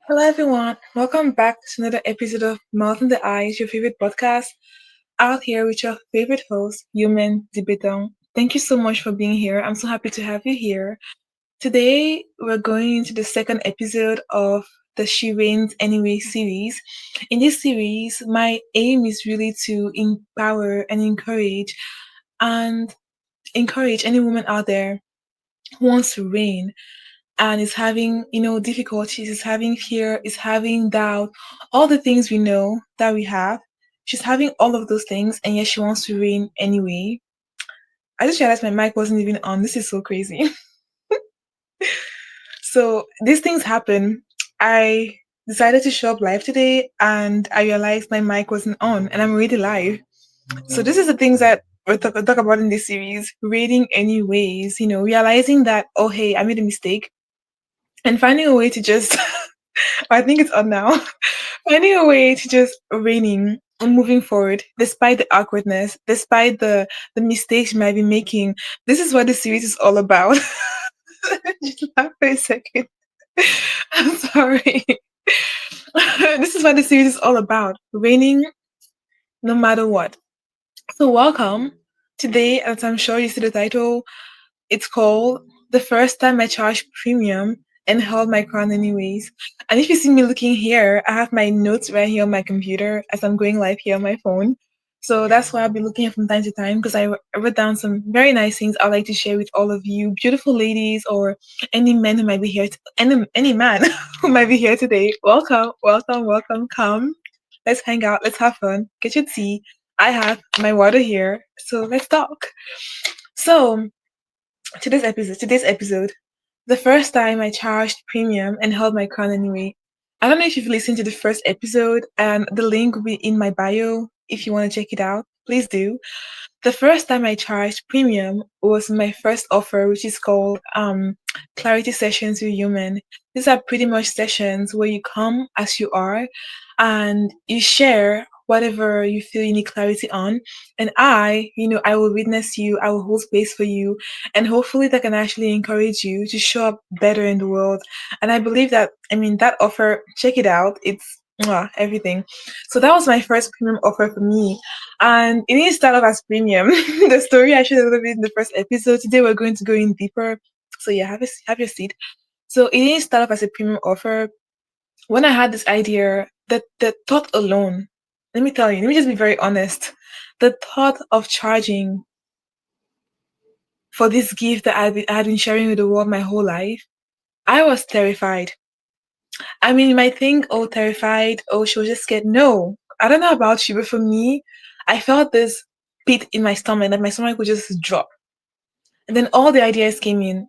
Hello, everyone. Welcome back to another episode of Mouth in the Eyes, your favorite podcast. Out here with your favorite host, Human Dibetong. Thank you so much for being here. I'm so happy to have you here. Today, we're going into the second episode of the She Reigns Anyway series. In this series, my aim is really to empower and and encourage any woman out there who wants to reign and is having difficulties, is having fear, is having doubt, all the things we know that we have. She's having all of those things, and yet she wants to reign anyway. I just realized my mic wasn't even on. This is so crazy. So these things happen. I decided to show up live today, and I realized my mic wasn't on, and I'm already live. So this is the things that we talk about in this series, reading anyways, realizing that, oh, hey, I made a mistake, and finding a way to just I think it's on now. Finding a way to just raining and moving forward, despite the awkwardness, despite the mistakes you might be making. This is what the series is all about. Just laugh for a second. I'm sorry. This is what the series is all about. Raining no matter what. So welcome. Today, as I'm sure you see the title, it's called The First Time I Charged Premium and Held My Crown Anyways. And if you see me looking here, I have my notes right here on my computer as I'm going live here on my phone. So that's why I'll be looking at from time to time because I wrote down some very nice things I'd like to share with all of you, beautiful ladies, or any men who might be here, any man who might be here today. Welcome, welcome, welcome. Come, let's hang out, let's have fun, get your tea. I have my water here, so let's talk. So, today's episode, the first time I charged premium and held my crown anyway. I don't know if you've listened to the first episode, and the link will be in my bio if you want to check it out. Please do. The first time I charged premium was my first offer, which is called Clarity Sessions with Human. These are pretty much sessions where you come as you are and you share whatever you feel you need clarity on. And I will witness you, I will hold space for you, and hopefully that can actually encourage you to show up better in the world. And I believe that, that offer, check it out. It's everything. So that was my first premium offer for me, and it didn't start off as premium. The story I shared a little bit in the first episode. Today we're going to go in deeper. So yeah, have your seat. So it didn't start off as a premium offer. When I had this idea, that the thought alone, let me tell you, let me just be very honest. The thought of charging for this gift that I had been sharing with the world my whole life, I was terrified. I mean, you might think, oh, terrified, oh, she was just scared. No, I don't know about you, but for me, I felt this pit in my stomach that my stomach would just drop. And then all the ideas came in.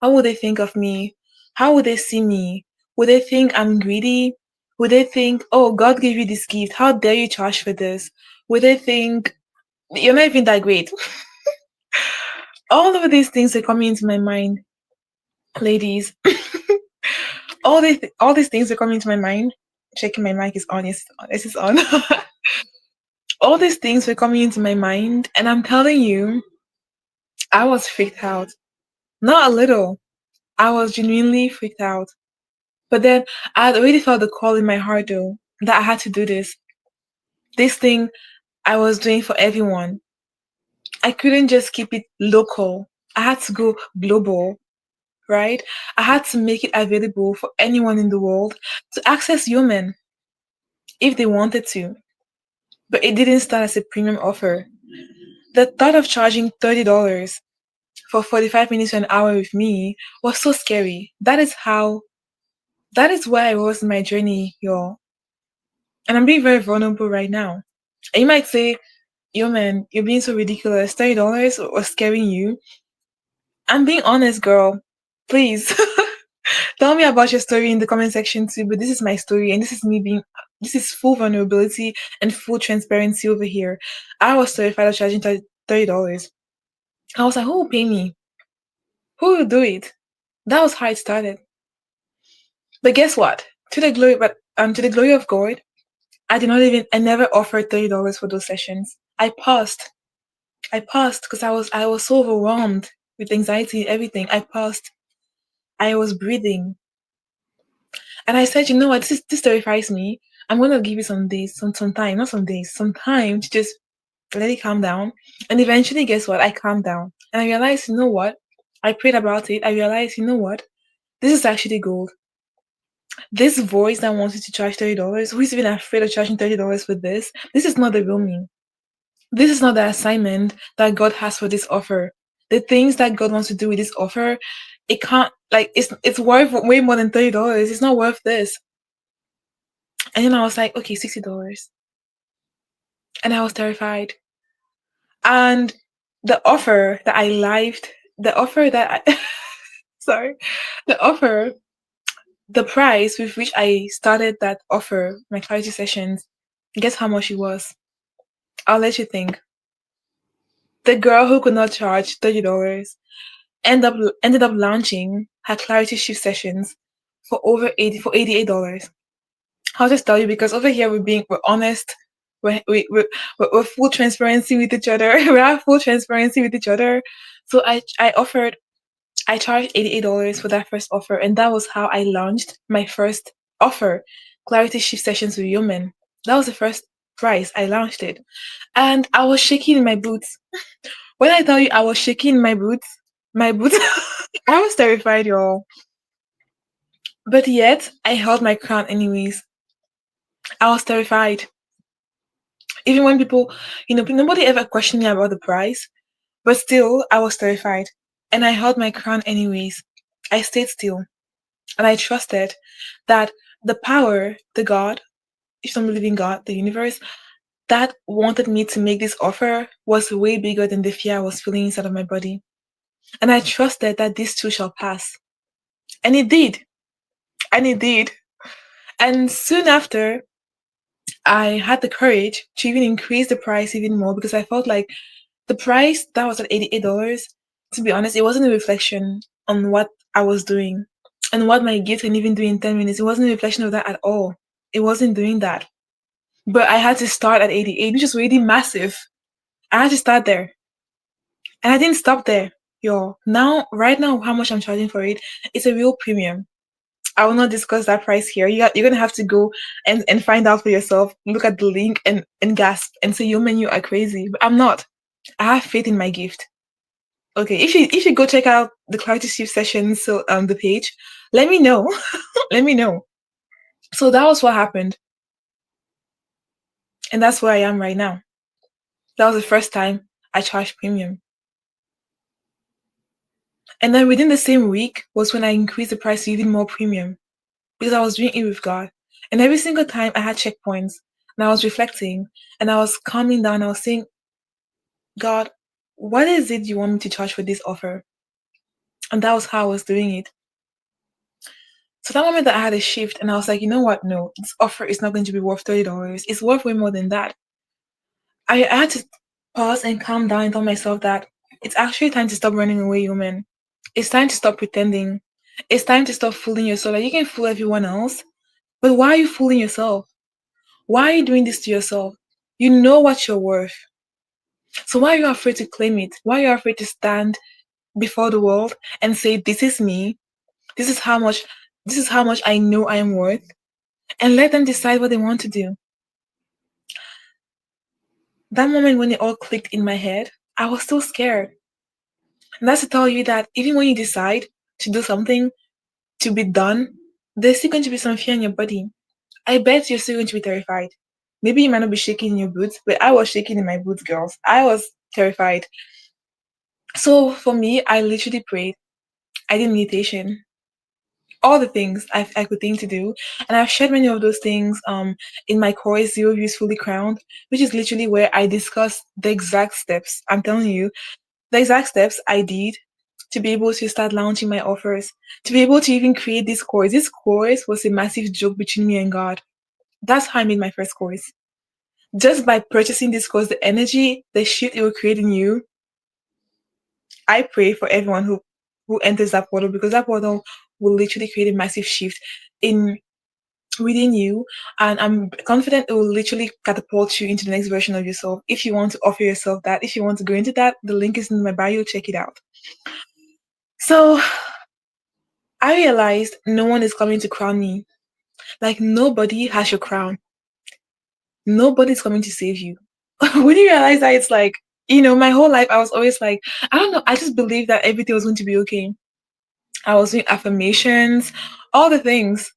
What would they think of me? How would they see me? Would they think I'm greedy? Would they think, oh, God gave you this gift. How dare you charge for this? Would they think, you're not even that great? All of these things are coming into my mind, ladies. All these things are coming into my mind. Checking my mic is on. Yes, this is on. All these things were coming into my mind, and I'm telling you, I was freaked out. Not a little. I was genuinely freaked out. But then I had already felt the call in my heart, though, that I had to do this. This thing I was doing for everyone. I couldn't just keep it local. I had to go global, right? I had to make it available for anyone in the world to access Human if they wanted to. But it didn't start as a premium offer. The thought of charging $30 for 45 minutes to an hour with me was so scary. That is where I was in my journey, y'all. And I'm being very vulnerable right now. And you might say, yo man, you're being so ridiculous. $30 was scaring you. I'm being honest, girl. Please. Tell me about your story in the comment section too, but this is my story, and this is full vulnerability and full transparency over here. I was terrified of charging $30. I was like, who will pay me? Who will do it? That was how it started. But guess what? To the glory of God, I never offered $30 for those sessions. I paused. Because I was so overwhelmed with anxiety and everything. I paused. I was breathing. And I said, you know what, this terrifies me. I'm gonna give it some days, some time, not some days, some time to just let it calm down. And eventually, guess what? I calmed down. And I realized, you know what? I prayed about it. I realized, you know what? This is actually gold. This voice that wants you to charge $30, who's even afraid of charging $30 for this? This is not the real me. This is not the assignment that God has for this offer. The things that God wants to do with this offer, it can't like it's worth way more than $30. It's not worth this. And then I was like, okay, $60. And I was terrified. And the offer that I lived, the offer that I sorry, the offer, the price with which I started that offer, my clarity sessions, guess how much it was? I'll let you think. The girl who could not charge $30 ended up launching her clarity shift sessions for over 80 for $88. I'll just tell you because over here we're honest. We're full transparency with each other. We have full transparency with each other. So I charged $88 for that first offer, and that was how I launched my first offer, Clarity Shift Sessions with Human. That was the first price I launched it, and I was shaking in my boots. When I tell you I was shaking in my boots, I was terrified, y'all. But yet I held my crown anyways. I was terrified. Even when people, nobody ever questioned me about the price, but still, I was terrified. And I held my crown anyways. I stayed still. And I trusted that the power, the God, if I'm believing God, the universe, that wanted me to make this offer was way bigger than the fear I was feeling inside of my body. And I trusted that this too shall pass. And it did. And it did. And soon after, I had the courage to even increase the price even more because I felt like the price that was at $88, to be honest, it wasn't a reflection on what I was doing and what my gift can even do in 10 minutes. It wasn't a reflection of that at all. It wasn't doing that. But I had to start at 88, which is really massive. I had to start there. And I didn't stop there, y'all. Now, right now, how much I'm charging for it, it's a real premium. I will not discuss that price here. You're gonna have to go and find out for yourself. Look at the link and gasp and say, "You man, you are crazy." But I'm not. I have faith in my gift. Okay, if you go check out the Clarity Shift sessions, so the page, let me know. Let me know. So that was what happened, and that's where I am right now. That was the first time I charged premium, and then within the same week was when I increased the price to even more premium because I was doing it with God. And every single time I had checkpoints, and I was reflecting, and I was calming down. I was saying, God, what is it you want me to charge for this offer? And that was how I was doing it. So that moment that I had a shift and I was like, you know what? No, this offer is not going to be worth $30. It's worth way more than that. I had to pause and calm down and tell myself that it's actually time to stop running away, human. It's time to stop pretending. It's time to stop fooling yourself. Like you can fool everyone else, but why are you fooling yourself? Why are you doing this to yourself? You know what you're worth. So why are you afraid to claim it? Why are you afraid to stand before the world and say, this is me. This is how much I know I am worth, and let them decide what they want to do. That moment when it all clicked in my head, I was so scared. And that's to tell you that even when you decide to do something to be done, there's still going to be some fear in your body. I bet you're still going to be terrified. Maybe you might not be shaking in your boots, but I was shaking in my boots, girls. I was terrified. So for me, I literally prayed. I did meditation. All the things I could think to do. And I've shared many of those things in my course, Zero Views Fully Crowned, which is literally where I discuss the exact steps. I'm telling you, the exact steps I did to be able to start launching my offers, to be able to even create this course. This course was a massive joke between me and God. That's how I made my first course. Just by purchasing this course, the energy, the shift it will create in you, I pray for everyone who enters that portal because that portal will literally create a massive shift in within you, and I'm confident it will literally catapult you into the next version of yourself. If you want to offer yourself that, if you want to go into that, the link is in my bio. Check it out. So I realized no one is coming to crown me. Like nobody has your crown. Nobody's coming to save you. When you realize that, it's like, my whole life I was always like, I don't know, I just believed that everything was going to be okay. I was doing affirmations, all the things.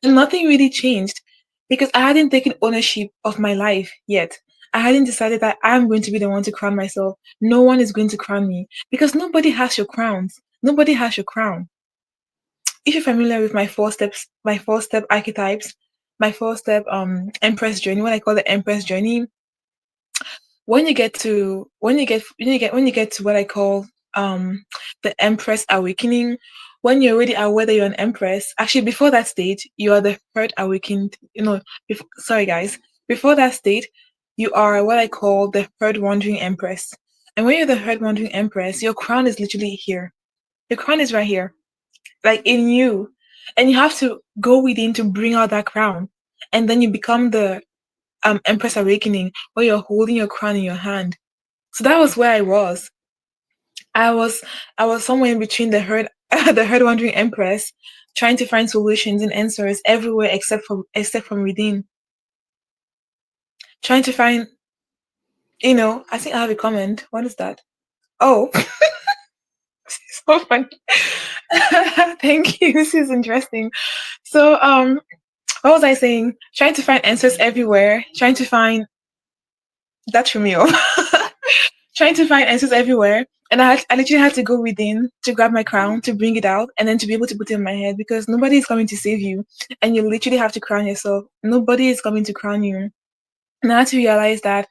And nothing really changed because I hadn't taken ownership of my life yet. I hadn't decided that I'm going to be the one to crown myself. No one is going to crown me because nobody has your crowns. Nobody has your crown. If you're familiar with my 4 steps, my 4 step archetypes, my 4 step Empress journey, what I call the Empress journey, when you get to what I call the Empress awakening, when you're already aware that you're an Empress, actually before that stage, you are the third awakened, sorry guys, before that state, you are what I call the third wandering Empress. And when you're the third wandering Empress, your crown is literally here. Your crown is right here, like in you. And you have to go within to bring out that crown. And then you become the Empress awakening where you're holding your crown in your hand. So that was where I was. I was I was somewhere in between the herd the herd wandering empress, trying to find solutions and answers everywhere except from within. Trying to find, I think I have a comment. What is that? Oh, so funny. Thank you. This is interesting. So what was I saying? Trying to find answers everywhere, trying to find that threw me off. Trying to find answers everywhere. And I literally had to go within to grab my crown, to bring it out, and then to be able to put it in my head because nobody is coming to save you. And you literally have to crown yourself. Nobody is coming to crown you. And I had to realize that,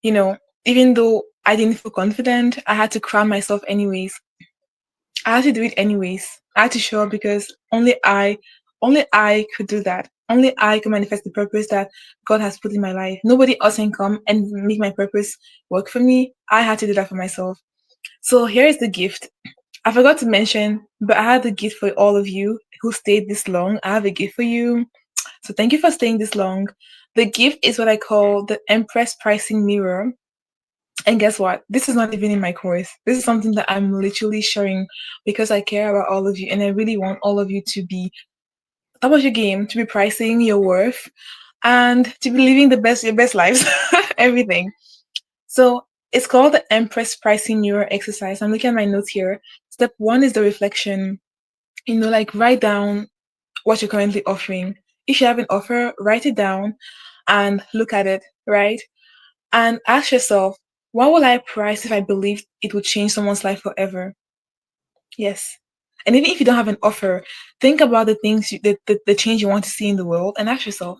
you know, even though I didn't feel confident, I had to crown myself anyways. I had to do it anyways. I had to show up because only I could do that. Only I can manifest the purpose that God has put in my life. Nobody else can come and make my purpose work for me. I had to do that for myself. So here is the gift. I forgot to mention, but I had a gift for all of you who stayed this long. I have a gift for you. So thank you for staying this long. The gift is what I call the Empress Pricing Mirror. And guess what? This is not even in my course. This is something that I'm literally sharing because I care about all of you and I really want all of you to be top of your game, to be pricing your worth and to be living your best lives, everything. So it's called the Empress Pricing Mirror exercise. I'm looking at my notes here. Step 1 is the reflection. Like write down what you're currently offering. If you have an offer, write it down and look at it, right? And ask yourself, what will I price if I believe it would change someone's life forever? Yes. And even if you don't have an offer, think about the things, the change you want to see in the world and ask yourself,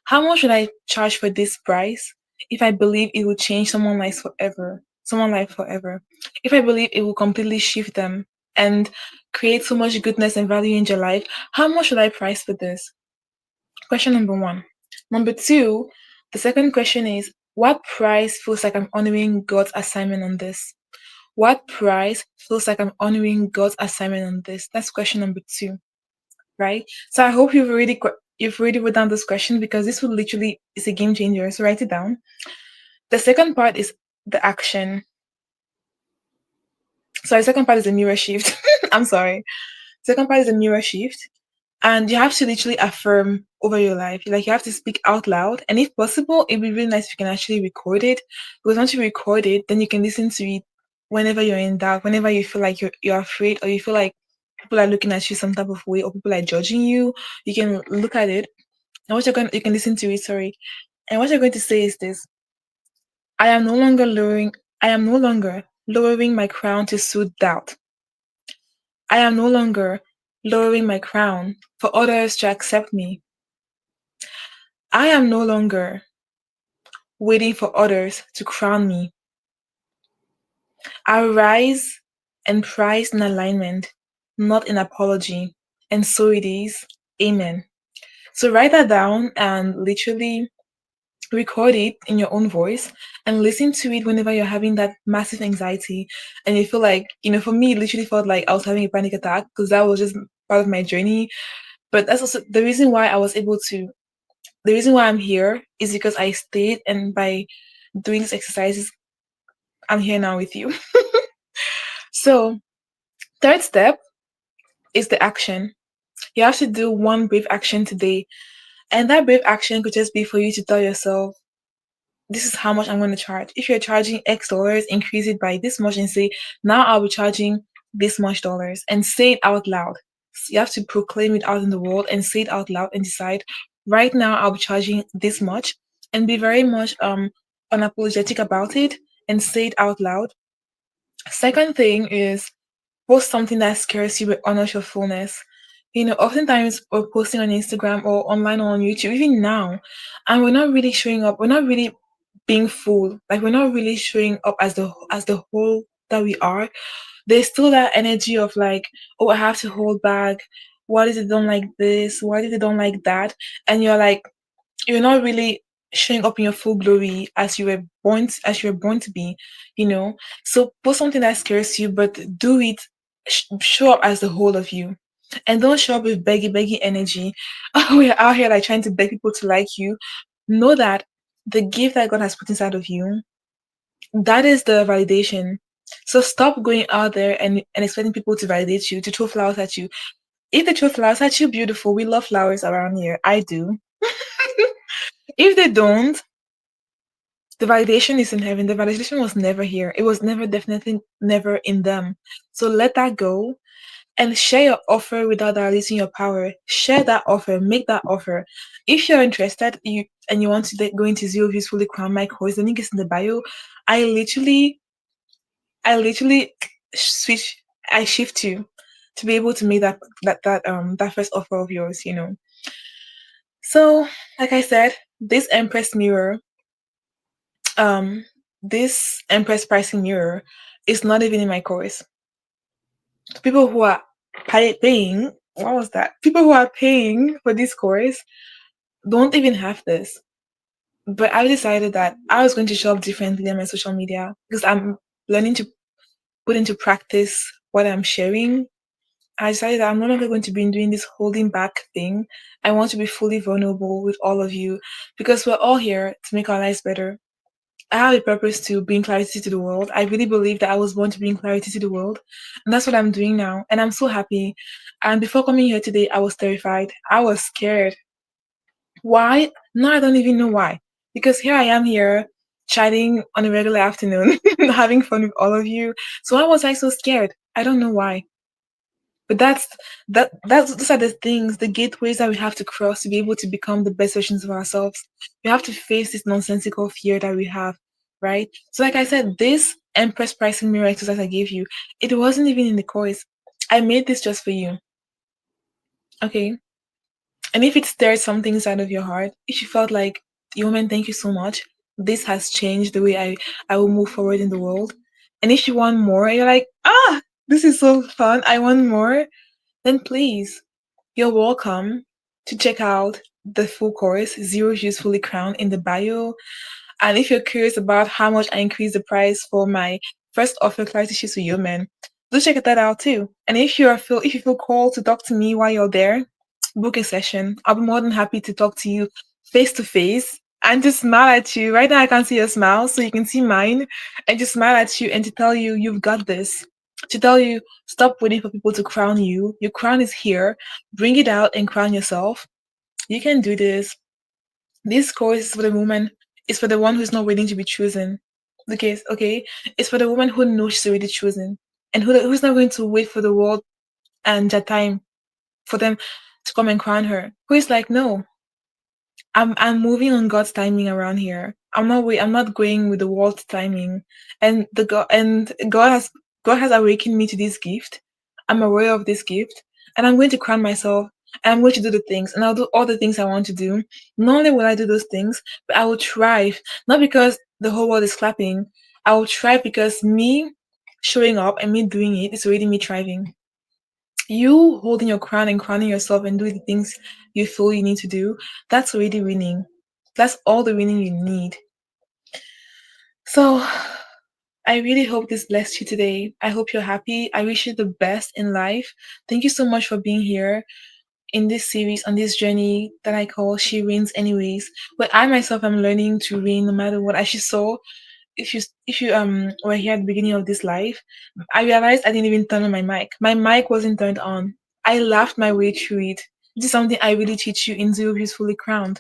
how much should I charge for this price if I believe it will change someone's life forever? Someone's life forever. If I believe it will completely shift them and create so much goodness and value in your life, how much should I price for this? Question number 1. Number 2, the second question is, what price feels like I'm honoring God's assignment on this? What price feels like I'm honoring God's assignment on this? That's question number 2, right? So I hope you've already wrote down this question because this will literally is a game changer. So write it down. The second part is the action. Sorry, second part is a mirror shift. I'm sorry. Second part is a mirror shift. And you have to literally affirm over your life. Like you have to speak out loud. And if possible, it'd be really nice if you can actually record it. Because once you record it, then you can listen to it whenever you're in doubt, whenever you feel like you're afraid or you feel like people are looking at you some type of way or people are judging you. You can look at it. And you can listen to it, sorry. And what you're going to say is this: I am no longer lowering my crown to soothe doubt. I am no longer lowering my crown for others to accept me. I am no longer waiting for others to crown me. I rise and price in alignment, not in apology. And so it is. Amen. So write that down and literally record it in your own voice and listen to it whenever you're having that massive anxiety and you feel like, for me, it literally felt like I was having a panic attack because that was just part of my journey. But that's also the reason why the reason why I'm here is because I stayed, and by doing these exercises, I'm here now with you. So, third step is the action. You have to do one brave action today. And that brave action could just be for you to tell yourself, this is how much I'm going to charge. If you're charging X dollars, increase it by this much and say, now I'll be charging this much dollars, and say it out loud. You have to proclaim it out in the world and say it out loud and decide, right now I'll be charging this much, and be very much unapologetic about it and say it out loud. Second thing is post something that scares you but honors your fullness. Oftentimes we're posting on Instagram or online or on YouTube, even now, and we're not really showing up. We're not really being full. Like we're not really showing up as the whole that we are. There's still that energy of like, oh, I have to hold back. Why did they don't like this? Why did they don't like that? And you're like, you're not really showing up in your full glory as you were born to be, you know. So post something that scares you, but do it. Show up as the whole of you, and don't show up with beggy energy. We're out here like trying to beg people to like you. Know that the gift that God has put inside of you, that is the validation. So stop going out there and expecting people to validate you, to throw flowers at you. If they throw flowers at you, beautiful. We love flowers around here. I do. If they don't, the validation is in heaven. The validation was never here. It was never, definitely never in them. So let that go and share your offer without diluting your power. Share that offer. Make that offer. If you're interested, you want to go into Zero Views Fully Crown my course, the link is in the bio. I literally, I literally switch. I shift you to be able to make that first offer of yours. So, like I said, this Empress Mirror um this Empress Pricing Mirror is not even in my course. People who are paying, what was that? People who are paying for this course don't even have this. But I decided that I was going to show up differently on my social media because I'm learning to put into practice what I'm sharing. I decided that I'm no longer going to be doing this holding back thing. I want to be fully vulnerable with all of you because we're all here to make our lives better. I have a purpose to bring clarity to the world. I really believe that I was born to bring clarity to the world. And that's what I'm doing now. And I'm so happy. And before coming here today, I was terrified. I was scared. Why? No, I don't even know why. Because here I am here chatting on a regular afternoon, having fun with all of you. So why was I so scared? I don't know why. But that's those are the things, the gateways that we have to cross to be able to become the best versions of ourselves. We have to face this nonsensical fear that we have, right? So like I said, this Empress Pricing Mirror exercise I gave you, it wasn't even in the course. I made this just for you. Okay. And if it stirred something inside of your heart, if you felt like, woman, thank you so much. This has changed the way I will move forward in the world. And if you want more, and you're like, this is so fun. I want more, then please, you're welcome to check out the full course, Zero Views Fully Crowned, in the bio. And if you're curious about how much I increased the price for my first offer, Clarity Shifts with Yeomen, do check that out too. And if you feel called to talk to me while you're there, book a session. I'll be more than happy to talk to you face to face and just smile at you. Right now I can't see your smile, so you can see mine, and just smile at you and to tell you you've got this. To tell you, stop waiting for people to crown you. Your crown is here. Bring it out and crown yourself. You can do this. This course is for the woman. It's for the one who's not waiting to be chosen. Okay. It's for the woman who knows she's already chosen, and who's not going to wait for the world and the time for them to come and crown her. Who is like, no, I'm moving on God's timing around here. I'm not going with the world's timing. And God has awakened me to this gift. I'm aware of this gift, and I'm going to crown myself, and I'm going to do the things, and I'll do all the things I want to do. Not only will I do those things, but I will thrive. Not because the whole world is clapping. I will thrive because me showing up and me doing it is already me thriving. You holding your crown and crowning yourself and doing the things you feel you need to do, that's already winning. That's all the winning you need. So I really hope this blessed you today. I hope you're happy. I wish you the best in life. Thank you so much for being here in this series, on this journey that I call She Reigns Anyways, where I myself am learning to reign no matter what. As you saw, if you were here at the beginning of this live, I realized I didn't even turn on my mic. My mic wasn't turned on. I laughed my way through it. This is something I really teach you in Zero Beautifully Crowned,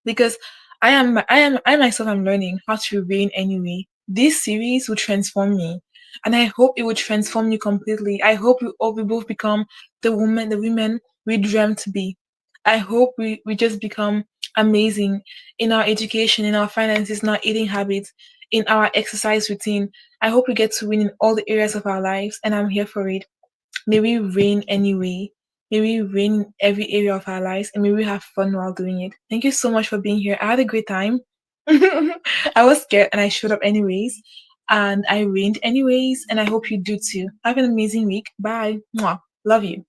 because I myself am learning how to reign anyway. This series will transform me, and I hope it will transform you completely. I hope we all we both become the women we dreamt to be. I hope we just become amazing in our education, in our finances, in our eating habits, in our exercise routine. I hope we get to win in all the areas of our lives, and I'm here for it. May we reign anyway. May we reign in every area of our lives, and may we have fun while doing it. Thank you so much for being here. I had a great time. I was scared and I showed up anyways. And I reigned anyways, and I hope you do too. Have an amazing week. Bye. Mwah. Love you.